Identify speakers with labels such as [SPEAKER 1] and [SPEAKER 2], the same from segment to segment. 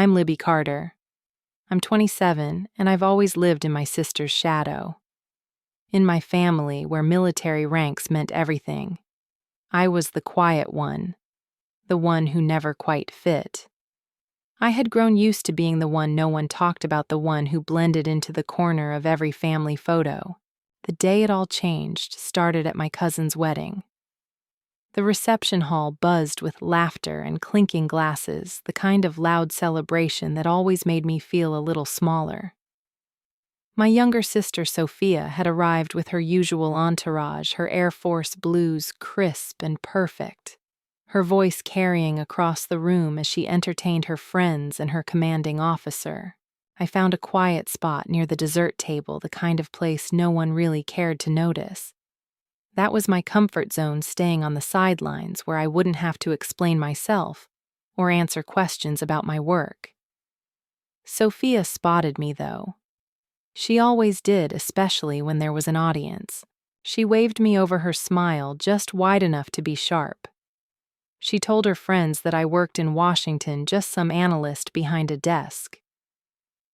[SPEAKER 1] I'm Libby Carter. I'm 27, and I've always lived in my sister's shadow. In my family, where military ranks meant everything, I was the quiet one, the one who never quite fit. I had grown used to being the one no one talked about, the one who blended into the corner of every family photo. The day it all changed started at my cousin's wedding. The reception hall buzzed with laughter and clinking glasses, the kind of loud celebration that always made me feel a little smaller. My younger sister Sophia had arrived with her usual entourage, her Air Force blues crisp and perfect, her voice carrying across the room as she entertained her friends and her commanding officer. I found a quiet spot near the dessert table, the kind of place no one really cared to notice. That was my comfort zone, staying on the sidelines where I wouldn't have to explain myself or answer questions about my work. Sophia spotted me, though. She always did, especially when there was an audience. She waved me over, her smile just wide enough to be sharp. She told her friends that I worked in Washington, just some analyst behind a desk.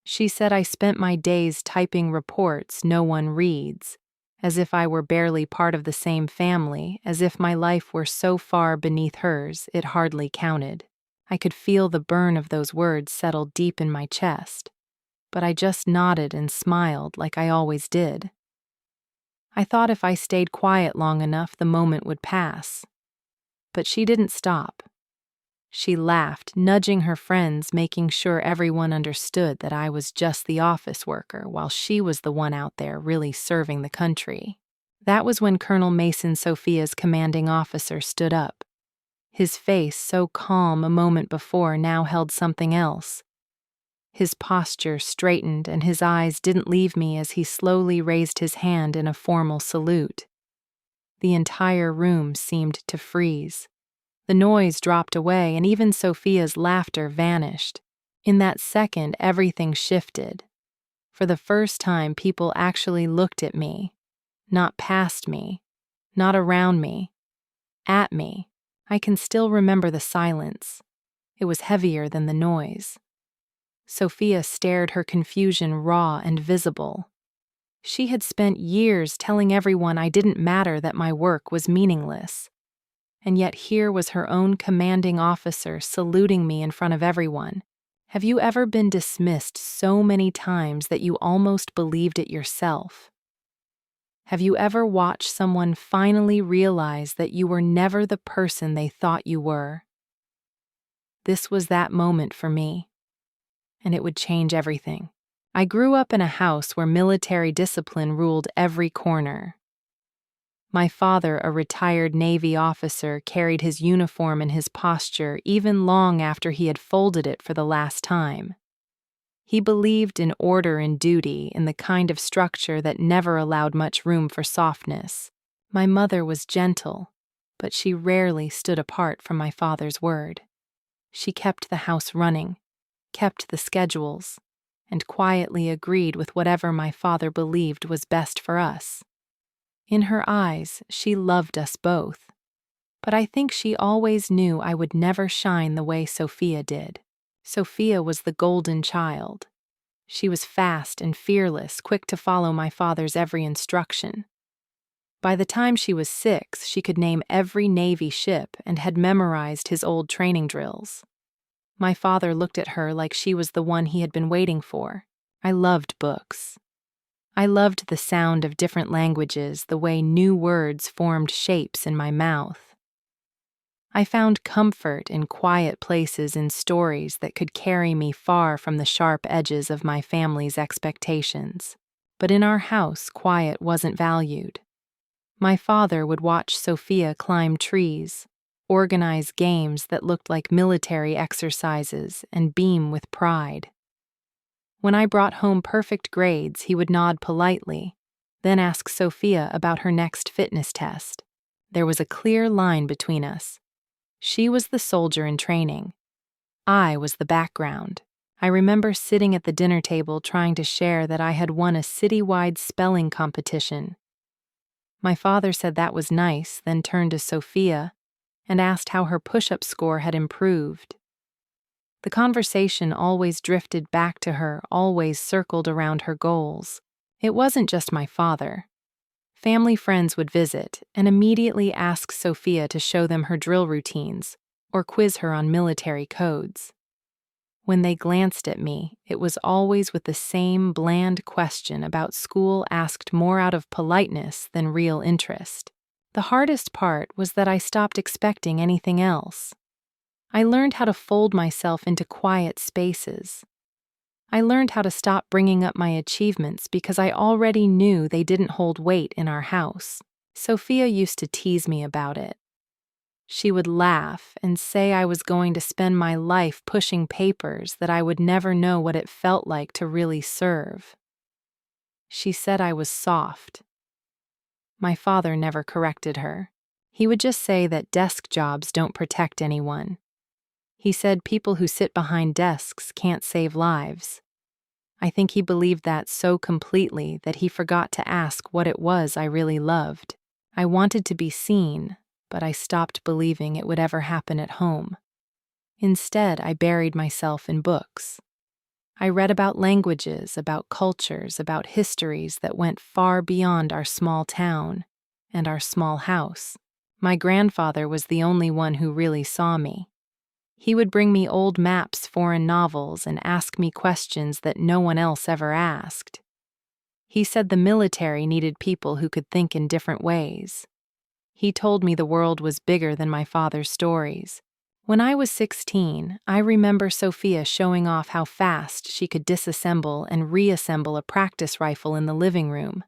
[SPEAKER 1] She said I spent my days typing reports no one reads, as if I were barely part of the same family, as if my life were so far beneath hers it hardly counted. I could feel the burn of those words settle deep in my chest, but I just nodded and smiled like I always did. I thought if I stayed quiet long enough, the moment would pass. But she didn't stop. She laughed, nudging her friends, making sure everyone understood that I was just the office worker, while she was the one out there really serving the country. That was when Colonel Mason, Sophia's commanding officer, stood up. His face, so calm a moment before, now held something else. His posture straightened, and his eyes didn't leave me as he slowly raised his hand in a formal salute. The entire room seemed to freeze. The noise dropped away, and even Sophia's laughter vanished. In that second, everything shifted. For the first time, people actually looked at me. Not past me. Not around me. At me. I can still remember the silence. It was heavier than the noise. Sophia stared, her confusion raw and visible. She had spent years telling everyone I didn't matter, that my work was meaningless. And yet here was her own commanding officer saluting me in front of everyone. Have you ever been dismissed so many times that you almost believed it yourself? Have you ever watched someone finally realize that you were never the person they thought you were? This was that moment for me, and it would change everything. I grew up in a house where military discipline ruled every corner. My father, a retired Navy officer, carried his uniform in his posture even long after he had folded it for the last time. He believed in order and duty, in the kind of structure that never allowed much room for softness. My mother was gentle, but she rarely stood apart from my father's word. She kept the house running, kept the schedules, and quietly agreed with whatever my father believed was best for us. In her eyes, she loved us both, but I think she always knew I would never shine the way Sophia did. Sophia was the golden child. She was fast and fearless, quick to follow my father's every instruction. By the time she was 6, she could name every Navy ship and had memorized his old training drills. My father looked at her like she was the one he had been waiting for. I loved books. I loved the sound of different languages, the way new words formed shapes in my mouth. I found comfort in quiet places, in stories that could carry me far from the sharp edges of my family's expectations. But in our house, quiet wasn't valued. My father would watch Sophia climb trees, organize games that looked like military exercises, and beam with pride. When I brought home perfect grades, he would nod politely, then ask Sophia about her next fitness test. There was a clear line between us. She was the soldier in training. I was the background. I remember sitting at the dinner table trying to share that I had won a citywide spelling competition. My father said that was nice, then turned to Sophia and asked how her push-up score had improved. The conversation always drifted back to her, always circled around her goals. It wasn't just my father. Family friends would visit and immediately ask Sophia to show them her drill routines or quiz her on military codes. When they glanced at me, it was always with the same bland question about school, asked more out of politeness than real interest. The hardest part was that I stopped expecting anything else. I learned how to fold myself into quiet spaces. I learned how to stop bringing up my achievements because I already knew they didn't hold weight in our house. Sophia used to tease me about it. She would laugh and say I was going to spend my life pushing papers, that I would never know what it felt like to really serve. She said I was soft. My father never corrected her. He would just say that desk jobs don't protect anyone. He said people who sit behind desks can't save lives. I think he believed that so completely that he forgot to ask what it was I really loved. I wanted to be seen, but I stopped believing it would ever happen at home. Instead, I buried myself in books. I read about languages, about cultures, about histories that went far beyond our small town and our small house. My grandfather was the only one who really saw me. He would bring me old maps, foreign novels, and ask me questions that no one else ever asked. He said the military needed people who could think in different ways. He told me the world was bigger than my father's stories. When I was 16, I remember Sophia showing off how fast she could disassemble and reassemble a practice rifle in the living room.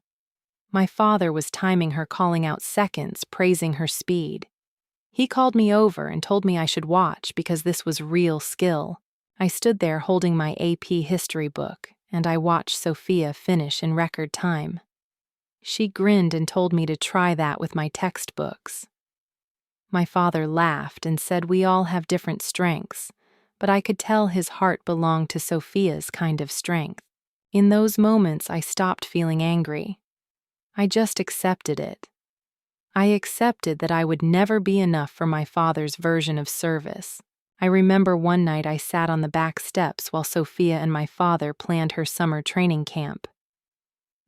[SPEAKER 1] My father was timing her, calling out seconds, praising her speed. He called me over and told me I should watch because this was real skill. I stood there holding my AP history book, and I watched Sophia finish in record time. She grinned and told me to try that with my textbooks. My father laughed and said we all have different strengths, but I could tell his heart belonged to Sophia's kind of strength. In those moments, I stopped feeling angry. I just accepted it. I accepted that I would never be enough for my father's version of service. I remember one night I sat on the back steps while Sophia and my father planned her summer training camp.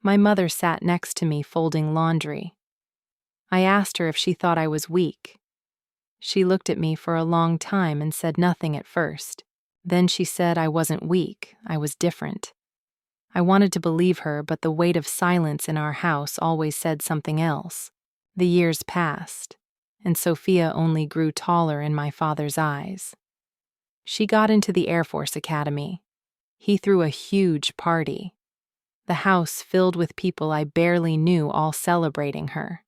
[SPEAKER 1] My mother sat next to me folding laundry. I asked her if she thought I was weak. She looked at me for a long time and said nothing at first. Then she said I wasn't weak, I was different. I wanted to believe her, but the weight of silence in our house always said something else. The years passed, and Sophia only grew taller in my father's eyes. She got into the Air Force Academy. He threw a huge party. The house filled with people I barely knew, all celebrating her.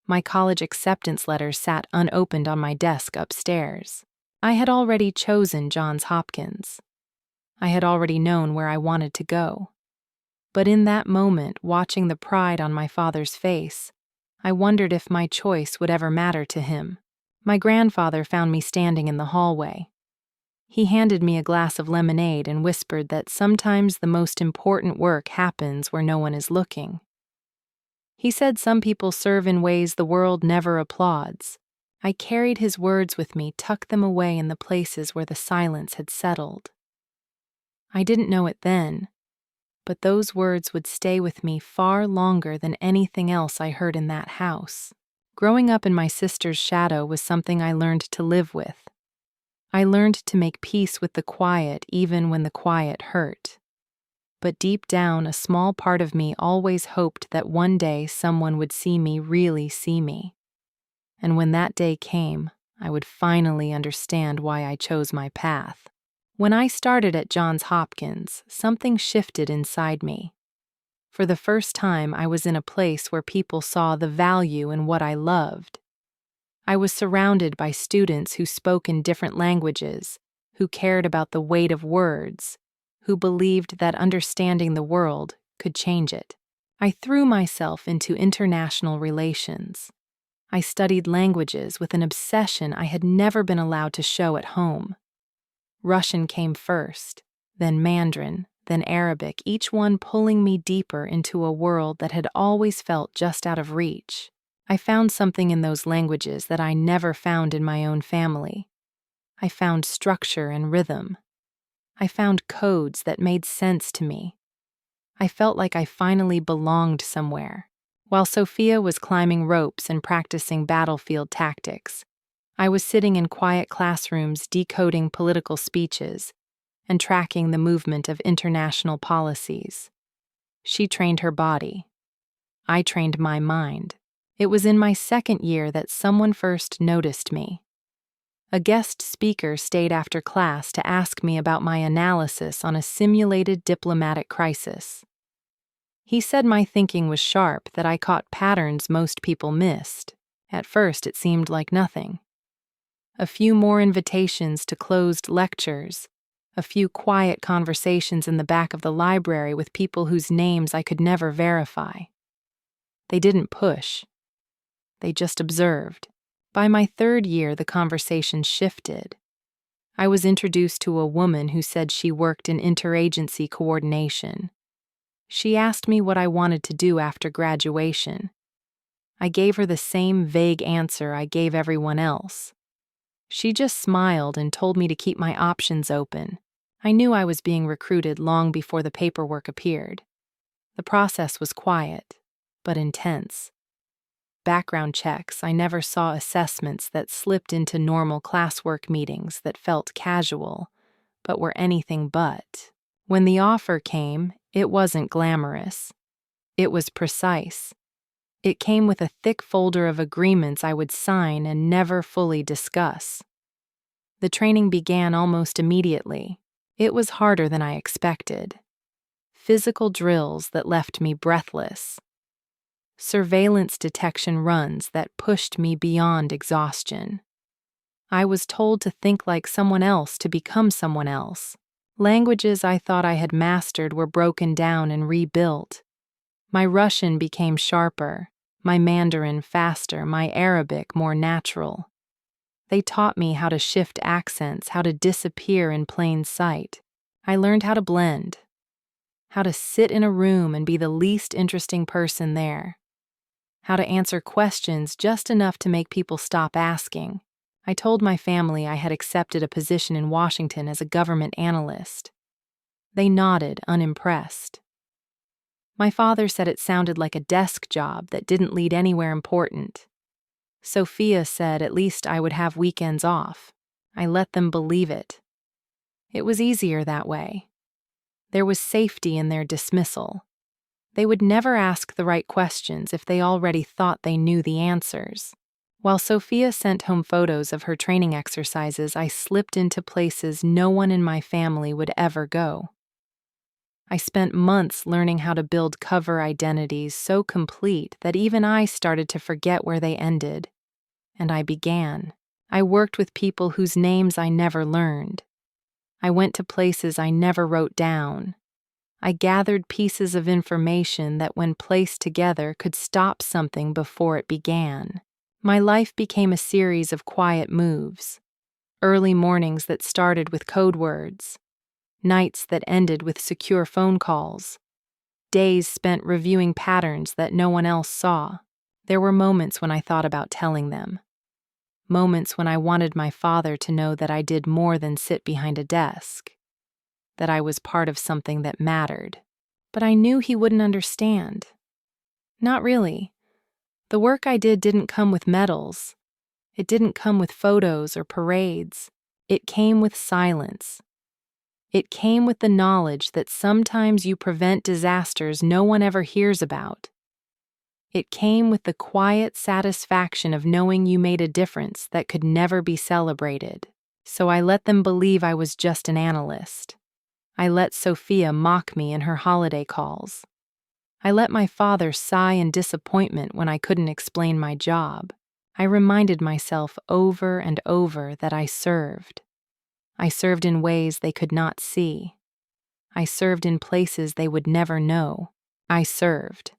[SPEAKER 1] My college acceptance letters sat unopened on my desk upstairs. I had already chosen Johns Hopkins. I had already known where I wanted to go. But in that moment, watching the pride on my father's face, I wondered if my choice would ever matter to him. My grandfather found me standing in the hallway. He handed me a glass of lemonade and whispered that sometimes the most important work happens where no one is looking. He said some people serve in ways the world never applauds. I carried his words with me, tucked them away in the places where the silence had settled. I didn't know it then, but those words would stay with me far longer than anything else I heard in that house. Growing up in my sister's shadow was something I learned to live with. I learned to make peace with the quiet even when the quiet hurt. But deep down, a small part of me always hoped that one day someone would see me, really see me. And when that day came, I would finally understand why I chose my path. When I started at Johns Hopkins, something shifted inside me. For the first time, I was in a place where people saw the value in what I loved. I was surrounded by students who spoke in different languages, who cared about the weight of words, who believed that understanding the world could change it. I threw myself into international relations. I studied languages with an obsession I had never been allowed to show at home. Russian came first, then Mandarin, then Arabic, each one pulling me deeper into a world that had always felt just out of reach. I found something in those languages that I never found in my own family. I found structure and rhythm. I found codes that made sense to me. I felt like I finally belonged somewhere. While Sophia was climbing ropes and practicing battlefield tactics, I was sitting in quiet classrooms decoding political speeches and tracking the movement of international policies. She trained her body. I trained my mind. It was in my second year that someone first noticed me. A guest speaker stayed after class to ask me about my analysis on a simulated diplomatic crisis. He said my thinking was sharp, that I caught patterns most people missed. At first, it seemed like nothing. A few more invitations to closed lectures, a few quiet conversations in the back of the library with people whose names I could never verify. They didn't push. They just observed. By my third year, the conversation shifted. I was introduced to a woman who said she worked in interagency coordination. She asked me what I wanted to do after graduation. I gave her the same vague answer I gave everyone else. She just smiled and told me to keep my options open. I knew I was being recruited long before the paperwork appeared. The process was quiet, but intense. Background checks, I never saw assessments that slipped into normal classwork meetings that felt casual, but were anything but. When the offer came, it wasn't glamorous. It was precise. It came with a thick folder of agreements I would sign and never fully discuss. The training began almost immediately. It was harder than I expected. Physical drills that left me breathless. Surveillance detection runs that pushed me beyond exhaustion. I was told to think like someone else to become someone else. Languages I thought I had mastered were broken down and rebuilt. My Russian became sharper, my Mandarin faster, my Arabic more natural. They taught me how to shift accents, how to disappear in plain sight. I learned how to blend, how to sit in a room and be the least interesting person there, how to answer questions just enough to make people stop asking. I told my family I had accepted a position in Washington as a government analyst. They nodded, unimpressed. My father said it sounded like a desk job that didn't lead anywhere important. Sophia said at least I would have weekends off. I let them believe it. It was easier that way. There was safety in their dismissal. They would never ask the right questions if they already thought they knew the answers. While Sophia sent home photos of her training exercises, I slipped into places no one in my family would ever go. I spent months learning how to build cover identities so complete that even I started to forget where they ended. And I began. I worked with people whose names I never learned. I went to places I never wrote down. I gathered pieces of information that, when placed together, could stop something before it began. My life became a series of quiet moves. Early mornings that started with code words. Nights that ended with secure phone calls. Days spent reviewing patterns that no one else saw. There were moments when I thought about telling them. Moments when I wanted my father to know that I did more than sit behind a desk. That I was part of something that mattered. But I knew he wouldn't understand. Not really. The work I did didn't come with medals. It didn't come with photos or parades. It came with silence. It came with the knowledge that sometimes you prevent disasters no one ever hears about. It came with the quiet satisfaction of knowing you made a difference that could never be celebrated. So I let them believe I was just an analyst. I let Sophia mock me in her holiday calls. I let my father sigh in disappointment when I couldn't explain my job. I reminded myself over and over that I served. I served in ways they could not see. I served in places they would never know. I served.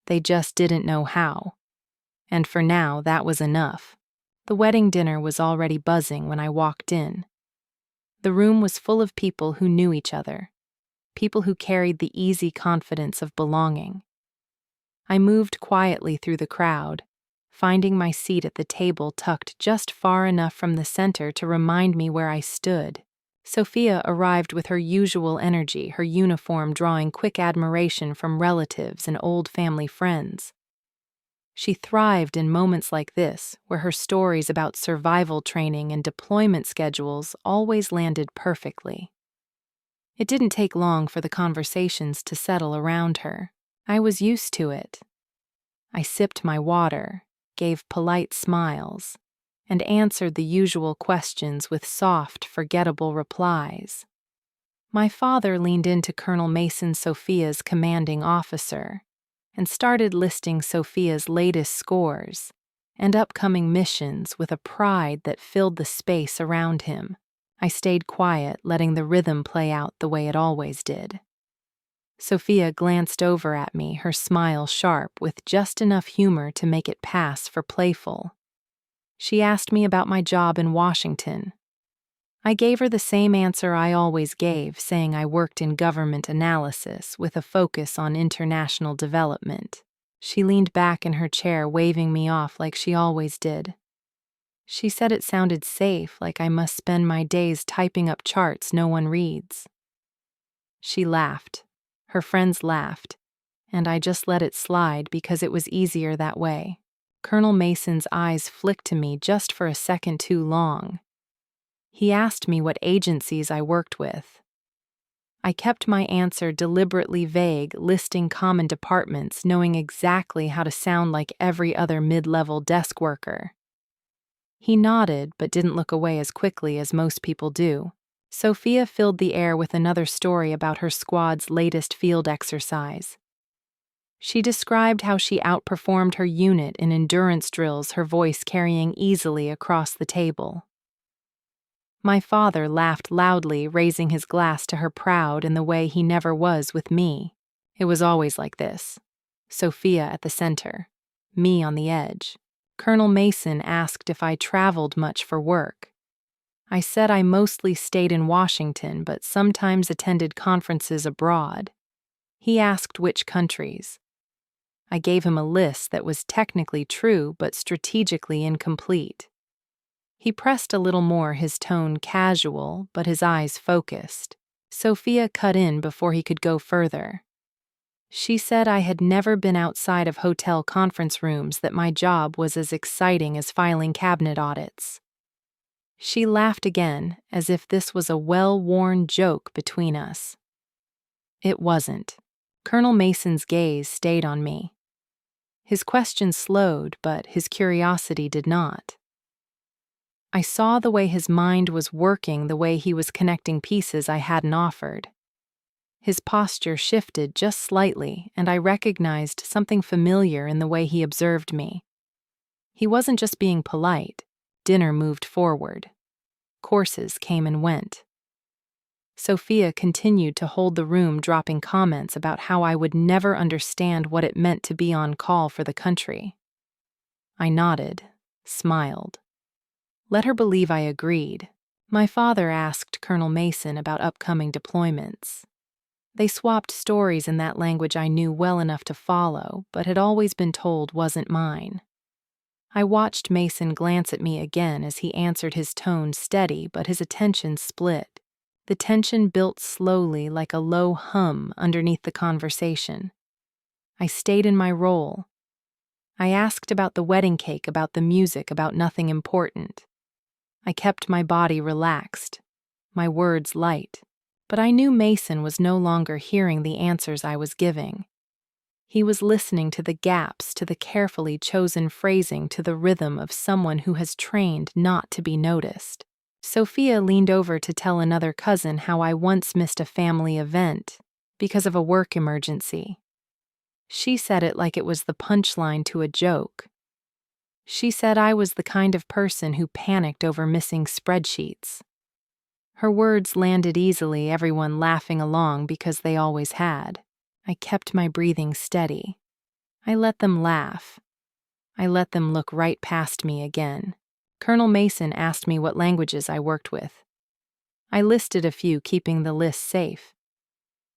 [SPEAKER 1] They just didn't know how. And for now, that was enough. The wedding dinner was already buzzing when I walked in. The room was full of people who knew each other. People who carried the easy confidence of belonging. I moved quietly through the crowd, finding my seat at the table tucked just far enough from the center to remind me where I stood. Sophia arrived with her usual energy, her uniform drawing quick admiration from relatives and old family friends. She thrived in moments like this, where her stories about survival training and deployment schedules always landed perfectly. It didn't take long for the conversations to settle around her. I was used to it. I sipped my water, gave polite smiles, and answered the usual questions with soft, forgettable replies. My father leaned into Colonel Mason, Sophia's commanding officer, and started listing Sophia's latest scores and upcoming missions with a pride that filled the space around him. I stayed quiet, letting the rhythm play out the way it always did. Sophia glanced over at me, her smile sharp with just enough humor to make it pass for playful. She asked me about my job in Washington. I gave her the same answer I always gave, saying I worked in government analysis with a focus on international development. She leaned back in her chair, waving me off like she always did. She said it sounded safe, like I must spend my days typing up charts no one reads. She laughed. Her friends laughed, and I just let it slide because it was easier that way. Colonel Mason's eyes flicked to me just for a second too long. He asked me what agencies I worked with. I kept my answer deliberately vague, listing common departments, knowing exactly how to sound like every other mid-level desk worker. He nodded, but didn't look away as quickly as most people do. Sophia filled the air with another story about her squad's latest field exercise. She described how she outperformed her unit in endurance drills, her voice carrying easily across the table. My father laughed loudly, raising his glass to her proud in the way he never was with me. It was always like this. Sophia at the center, me on the edge. Colonel Mason asked if I traveled much for work. I said I mostly stayed in Washington, but sometimes attended conferences abroad. He asked which countries. I gave him a list that was technically true, but strategically incomplete. He pressed a little more, his tone casual, but his eyes focused. Sophia cut in before he could go further. She said I had never been outside of hotel conference rooms, that my job was as exciting as filing cabinet audits. She laughed again, as if this was a well-worn joke between us. It wasn't. Colonel Mason's gaze stayed on me. His question slowed, but his curiosity did not. I saw the way his mind was working, the way he was connecting pieces I hadn't offered. His posture shifted just slightly, and I recognized something familiar in the way he observed me. He wasn't just being polite. Dinner moved forward. Courses came and went. Sophia continued to hold the room, dropping comments about how I would never understand what it meant to be on call for the country. I nodded, smiled. Let her believe I agreed. My father asked Colonel Mason about upcoming deployments. They swapped stories in that language I knew well enough to follow, but had always been told wasn't mine. I watched Mason glance at me again as he answered, his tone steady, but his attention split. The tension built slowly like a low hum underneath the conversation. I stayed in my role. I asked about the wedding cake, about the music, about nothing important. I kept my body relaxed, my words light. But I knew Mason was no longer hearing the answers I was giving. He was listening to the gaps, to the carefully chosen phrasing, to the rhythm of someone who has trained not to be noticed. Sophia leaned over to tell another cousin how I once missed a family event because of a work emergency. She said it like it was the punchline to a joke. She said I was the kind of person who panicked over missing spreadsheets. Her words landed easily, everyone laughing along because they always had. I kept my breathing steady. I let them laugh. I let them look right past me again. Colonel Mason asked me what languages I worked with. I listed a few, keeping the list safe.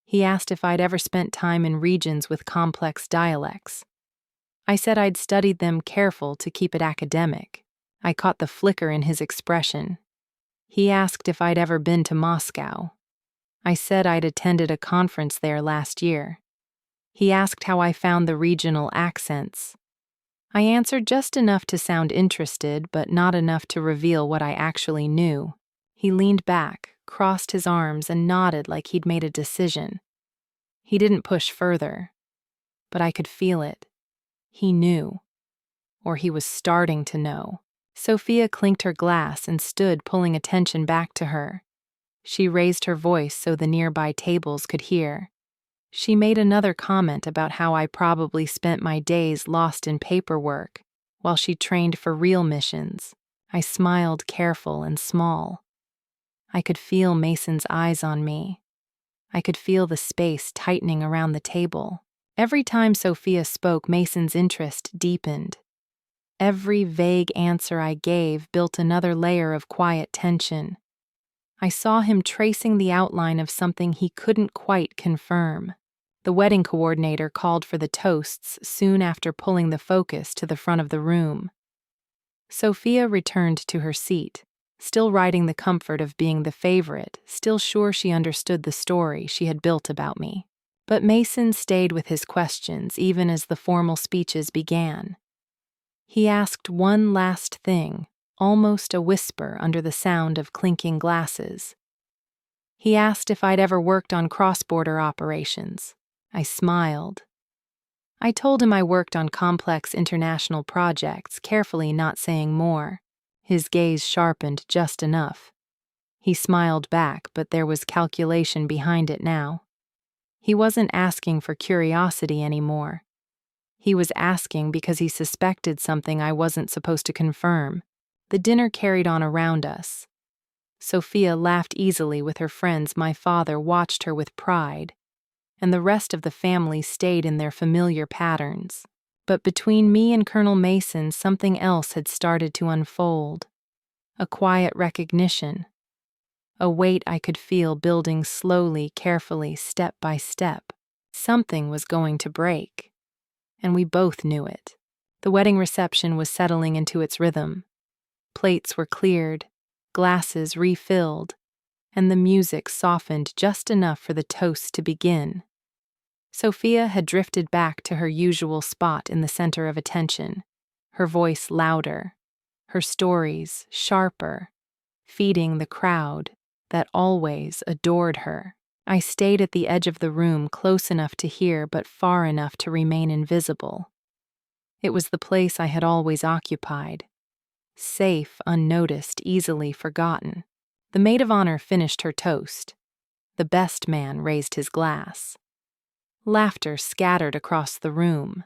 [SPEAKER 1] He asked if I'd ever spent time in regions with complex dialects. I said I'd studied them careful to keep it academic. I caught the flicker in his expression. He asked if I'd ever been to Moscow. I said I'd attended a conference there last year. He asked how I found the regional accents. I answered just enough to sound interested, but not enough to reveal what I actually knew. He leaned back, crossed his arms, and nodded like he'd made a decision. He didn't push further, but I could feel it. He knew. Or he was starting to know. Sophia clinked her glass and stood, pulling attention back to her. She raised her voice so the nearby tables could hear. She made another comment about how I probably spent my days lost in paperwork while she trained for real missions. I smiled, careful and small. I could feel Mason's eyes on me. I could feel the space tightening around the table. Every time Sophia spoke, Mason's interest deepened. Every vague answer I gave built another layer of quiet tension. I saw him tracing the outline of something he couldn't quite confirm. The wedding coordinator called for the toasts soon after pulling the focus to the front of the room. Sophia returned to her seat, still riding the comfort of being the favorite, still sure she understood the story she had built about me. But Mason stayed with his questions even as the formal speeches began. He asked one last thing, almost a whisper under the sound of clinking glasses. He asked if I'd ever worked on cross-border operations. I smiled. I told him I worked on complex international projects, carefully not saying more. His gaze sharpened just enough. He smiled back, but there was calculation behind it now. He wasn't asking for curiosity anymore. He was asking because he suspected something I wasn't supposed to confirm. The dinner carried on around us. Sophia laughed easily with her friends. My father watched her with pride, and the rest of the family stayed in their familiar patterns. But between me and Colonel Mason, something else had started to unfold. A quiet recognition. A weight I could feel building slowly, carefully, step by step. Something was going to break. And we both knew it. The wedding reception was settling into its rhythm. Plates were cleared, glasses refilled, and the music softened just enough for the toast to begin. Sophia had drifted back to her usual spot in the center of attention, her voice louder, her stories sharper, feeding the crowd that always adored her. I stayed at the edge of the room, close enough to hear but far enough to remain invisible. It was the place I had always occupied. Safe, unnoticed, easily forgotten. The maid of honor finished her toast. The best man raised his glass. Laughter scattered across the room.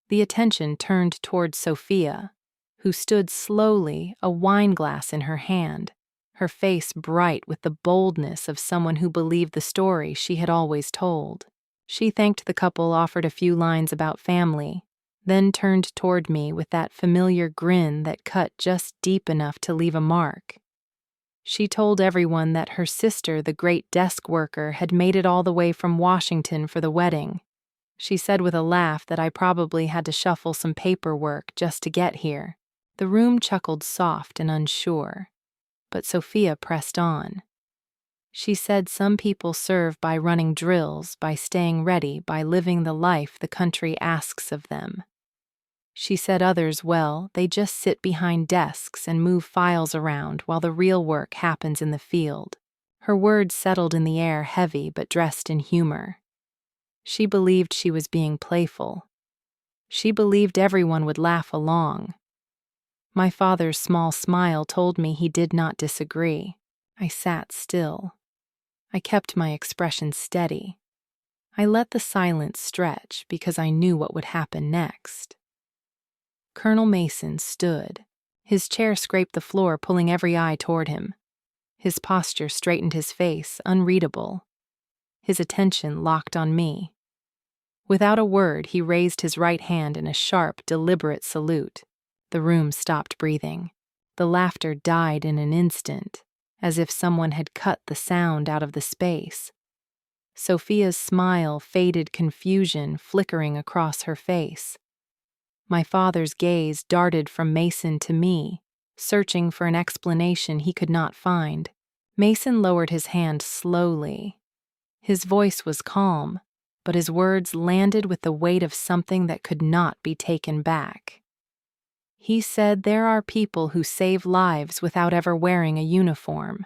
[SPEAKER 1] The attention turned toward Sophia, who stood slowly, a wine glass in her hand, her face bright with the boldness of someone who believed the story she had always told. She thanked the couple, offered a few lines about family, then turned toward me with that familiar grin that cut just deep enough to leave a mark. She told everyone that her sister, the great desk worker, had made it all the way from Washington for the wedding. She said with a laugh that I probably had to shuffle some paperwork just to get here. The room chuckled soft and unsure, but Sophia pressed on. She said some people serve by running drills, by staying ready, by living the life the country asks of them. She said others, well, they just sit behind desks and move files around while the real work happens in the field. Her words settled in the air, heavy but dressed in humor. She believed she was being playful. She believed everyone would laugh along. My father's small smile told me he did not disagree. I sat still. I kept my expression steady. I let the silence stretch because I knew what would happen next. Colonel Mason stood. His chair scraped the floor, pulling every eye toward him. His posture straightened his face, unreadable. His attention locked on me. Without a word, he raised his right hand in a sharp, deliberate salute. The room stopped breathing. The laughter died in an instant, as if someone had cut the sound out of the space. Sophia's smile faded, confusion flickering across her face. My father's gaze darted from Mason to me, searching for an explanation he could not find. Mason lowered his hand slowly. His voice was calm, but his words landed with the weight of something that could not be taken back. He said there are people who save lives without ever wearing a uniform.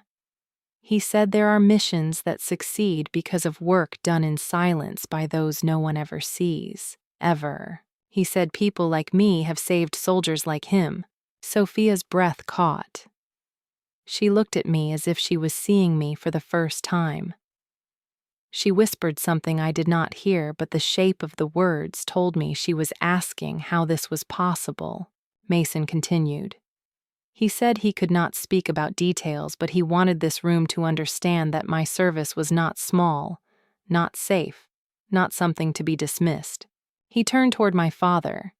[SPEAKER 1] He said there are missions that succeed because of work done in silence by those no one ever sees, ever. He said people like me have saved soldiers like him. Sophia's breath caught. She looked at me as if she was seeing me for the first time. She whispered something I did not hear, but the shape of the words told me she was asking how this was possible. Mason continued. He said he could not speak about details, but he wanted this room to understand that my service was not small, not safe, not something to be dismissed. He turned toward my father.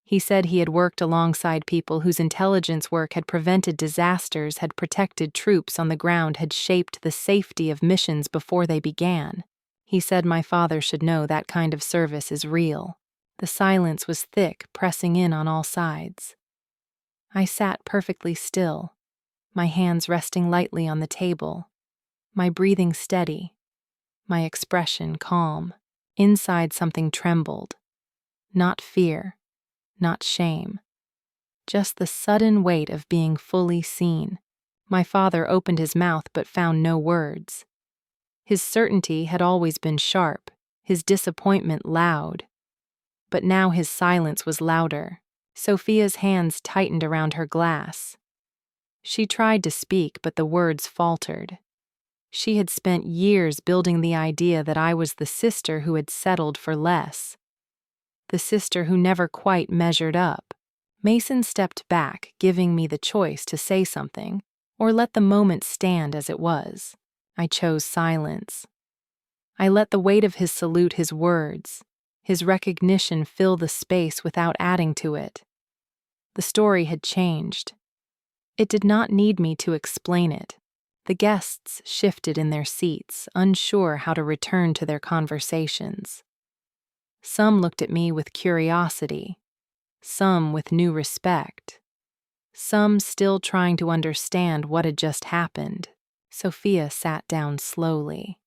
[SPEAKER 1] He said he had worked alongside people whose intelligence work had prevented disasters, had protected troops on the ground, had shaped the safety of missions before they began. He said my father should know that kind of service is real. The silence was thick, pressing in on all sides. I sat perfectly still, my hands resting lightly on the table, my breathing steady, my expression calm. Inside something trembled. Not fear, not shame, just the sudden weight of being fully seen. My father opened his mouth but found no words. His certainty had always been sharp, his disappointment loud. But now his silence was louder. Sophia's hands tightened around her glass. She tried to speak, but the words faltered. She had spent years building the idea that I was the sister who had settled for less, the sister who never quite measured up. Mason stepped back, giving me the choice to say something or let the moment stand as it was. I chose silence. I let the weight of his salute, his words, his recognition fill the space without adding to it. The story had changed. It did not need me to explain it. The guests shifted in their seats, unsure how to return to their conversations. Some looked at me with curiosity, some with new respect, some still trying to understand what had just happened. Sophia sat down slowly.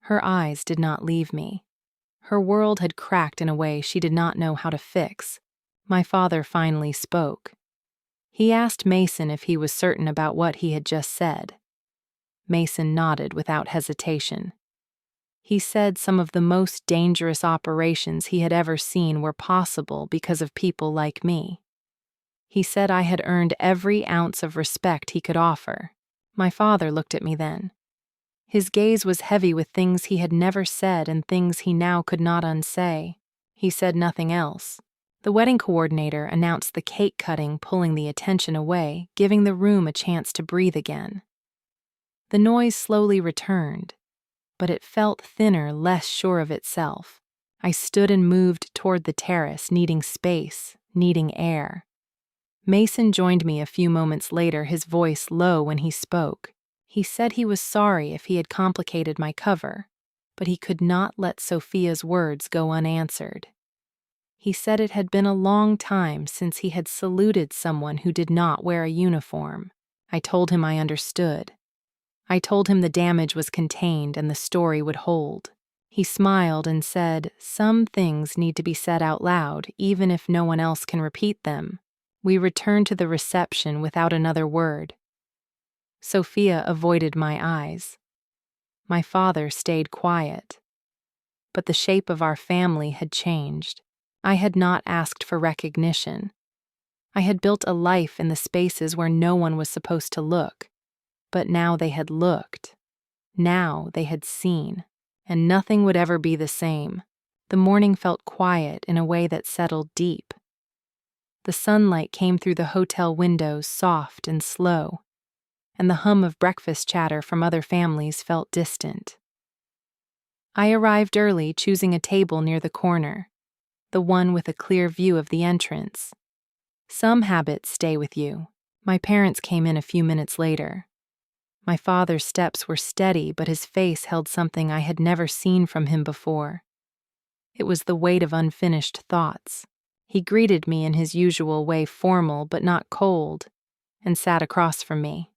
[SPEAKER 1] Her eyes did not leave me. Her world had cracked in a way she did not know how to fix. My father finally spoke. He asked Mason if he was certain about what he had just said. Mason nodded without hesitation. He said some of the most dangerous operations he had ever seen were possible because of people like me. He said I had earned every ounce of respect he could offer. My father looked at me then. His gaze was heavy with things he had never said and things he now could not unsay. He said nothing else. The wedding coordinator announced the cake cutting, pulling the attention away, giving the room a chance to breathe again. The noise slowly returned, but it felt thinner, less sure of itself. I stood and moved toward the terrace, needing space, needing air. Mason joined me a few moments later, his voice low when he spoke. He said he was sorry if he had complicated my cover, but he could not let Sophia's words go unanswered. He said it had been a long time since he had saluted someone who did not wear a uniform. I told him I understood. I told him the damage was contained and the story would hold. He smiled and said, "Some things need to be said out loud, even if no one else can repeat them." We returned to the reception without another word. Sophia avoided my eyes. My father stayed quiet. But the shape of our family had changed. I had not asked for recognition. I had built a life in the spaces where no one was supposed to look. But now they had looked. Now they had seen. And nothing would ever be the same. The morning felt quiet in a way that settled deep. The sunlight came through the hotel windows, soft and slow, and the hum of breakfast chatter from other families felt distant. I arrived early, choosing a table near the corner, the one with a clear view of the entrance. Some habits stay with you. My parents came in a few minutes later. My father's steps were steady, but his face held something I had never seen from him before. It was the weight of unfinished thoughts. He greeted me in his usual way, formal but not cold, and sat across from me.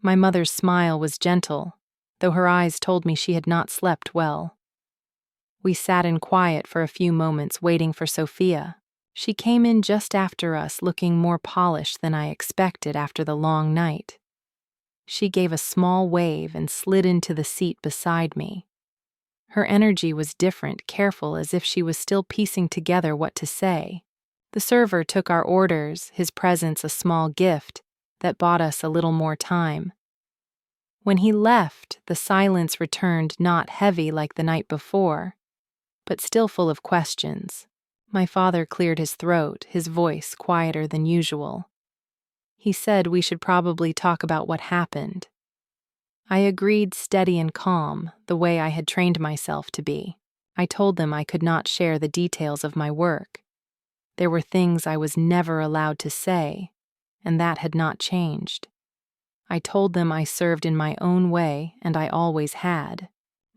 [SPEAKER 1] My mother's smile was gentle, though her eyes told me she had not slept well. We sat in quiet for a few moments waiting for Sophia. She came in just after us, looking more polished than I expected after the long night. She gave a small wave and slid into the seat beside me. Her energy was different, careful, as if she was still piecing together what to say. The server took our orders, his presence a small gift that bought us a little more time. When he left, the silence returned, not heavy like the night before, but still full of questions. My father cleared his throat, his voice quieter than usual. He said we should probably talk about what happened. I agreed, steady and calm, the way I had trained myself to be. I told them I could not share the details of my work. There were things I was never allowed to say, and that had not changed. I told them I served in my own way, and I always had.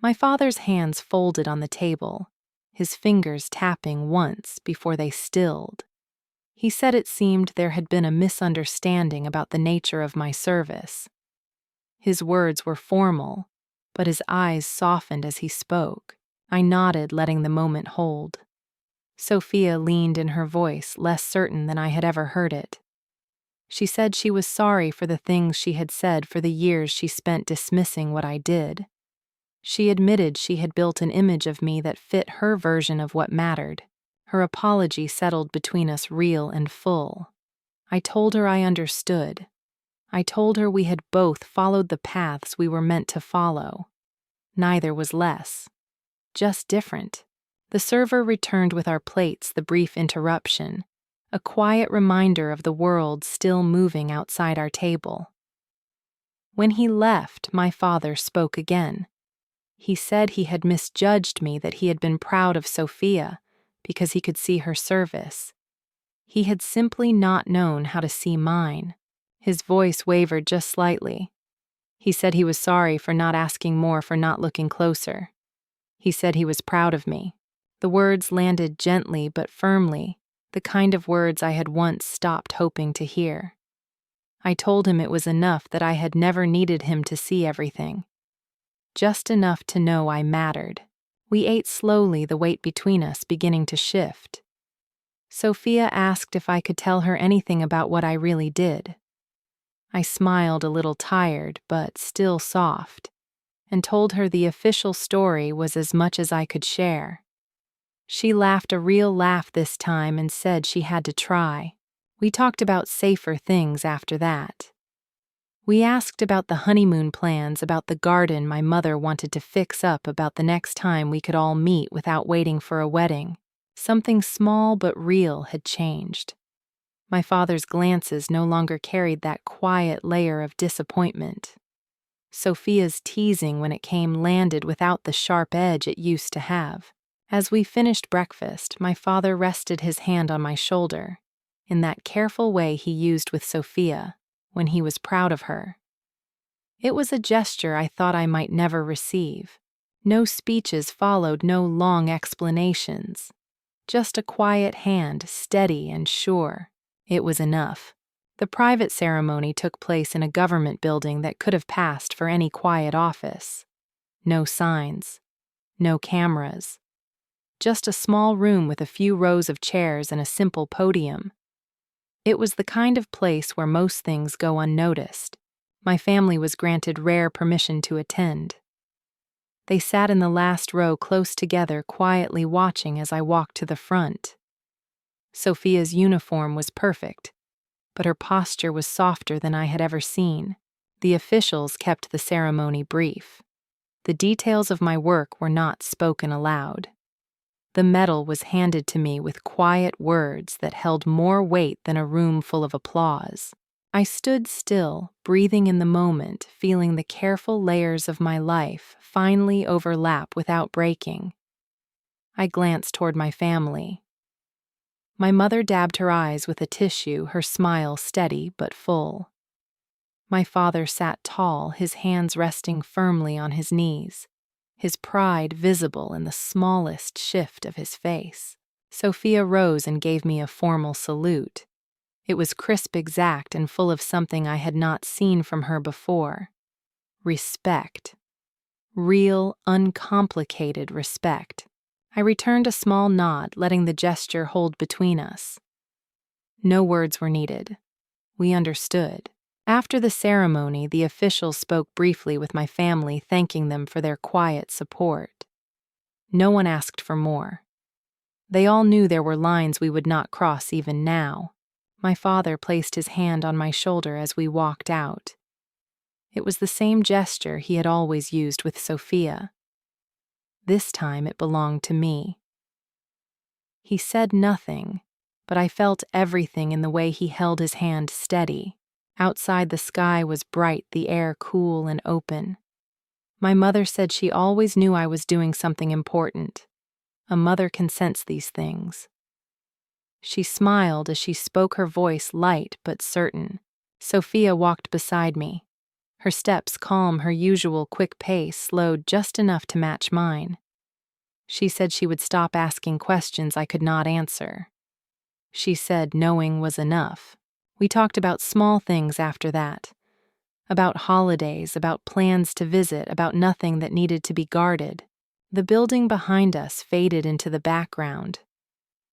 [SPEAKER 1] My father's hands folded on the table, his fingers tapping once before they stilled. He said it seemed there had been a misunderstanding about the nature of my service. His words were formal, but his eyes softened as he spoke. I nodded, letting the moment hold. Sophia leaned in her voice, less certain than I had ever heard it. She said she was sorry for the things she had said, for the years she spent dismissing what I did. She admitted she had built an image of me that fit her version of what mattered. Her apology settled between us, real and full. I told her I understood. I told her we had both followed the paths we were meant to follow. Neither was less, just different. The server returned with our plates, the brief interruption, a quiet reminder of the world still moving outside our table. When he left, my father spoke again. He said he had misjudged me, that he had been proud of Sophia because he could see her service. He had simply not known how to see mine. His voice wavered just slightly. He said he was sorry for not asking more, for not looking closer. He said he was proud of me. The words landed gently but firmly, the kind of words I had once stopped hoping to hear. I told him it was enough, that I had never needed him to see everything. Just enough to know I mattered. We ate slowly, the weight between us beginning to shift. Sophia asked if I could tell her anything about what I really did. I smiled, a little tired but still soft, and told her the official story was as much as I could share. She laughed, a real laugh this time, and said she had to try. We talked about safer things after that. We asked about the honeymoon plans, about the garden my mother wanted to fix up, about the next time we could all meet without waiting for a wedding. Something small but real had changed. My father's glances no longer carried that quiet layer of disappointment. Sophia's teasing, when it came, landed without the sharp edge it used to have. As we finished breakfast, my father rested his hand on my shoulder, in that careful way he used with Sophia when he was proud of her. It was a gesture I thought I might never receive. No speeches followed, no long explanations. Just a quiet hand, steady and sure. It was enough. The private ceremony took place in a government building that could have passed for any quiet office. No signs, no cameras. Just a small room with a few rows of chairs and a simple podium. It was the kind of place where most things go unnoticed. My family was granted rare permission to attend. They sat in the last row close together, quietly watching as I walked to the front. Sophia's uniform was perfect, but her posture was softer than I had ever seen. The officials kept the ceremony brief. The details of my work were not spoken aloud. The medal was handed to me with quiet words that held more weight than a room full of applause. I stood still, breathing in the moment, feeling the careful layers of my life finally overlap without breaking. I glanced toward my family. My mother dabbed her eyes with a tissue, her smile steady but full. My father sat tall, his hands resting firmly on his knees, his pride visible in the smallest shift of his face. Sophia rose and gave me a formal salute. It was crisp, exact, and full of something I had not seen from her before. Respect. Real, uncomplicated respect. I returned a small nod, letting the gesture hold between us. No words were needed. We understood. After the ceremony, the officials spoke briefly with my family, thanking them for their quiet support. No one asked for more. They all knew there were lines we would not cross even now. My father placed his hand on my shoulder as we walked out. It was the same gesture he had always used with Sophia. This time it belonged to me. He said nothing, but I felt everything in the way he held his hand steady. Outside, the sky was bright, the air cool and open. My mother said she always knew I was doing something important. A mother can sense these things. She smiled as she spoke, her voice light but certain. Sophia walked beside me. Her steps calm, her usual quick pace slowed just enough to match mine. She said she would stop asking questions I could not answer. She said knowing was enough. We talked about small things after that. About holidays, about plans to visit, about nothing that needed to be guarded. The building behind us faded into the background.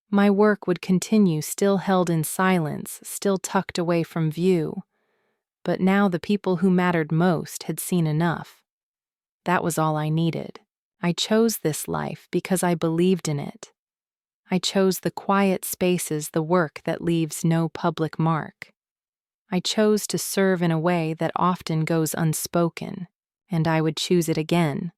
[SPEAKER 1] My work would continue, still held in silence, still tucked away from view. But now the people who mattered most had seen enough. That was all I needed. I chose this life because I believed in it. I chose the quiet spaces, the work that leaves no public mark. I chose to serve in a way that often goes unspoken, and I would choose it again.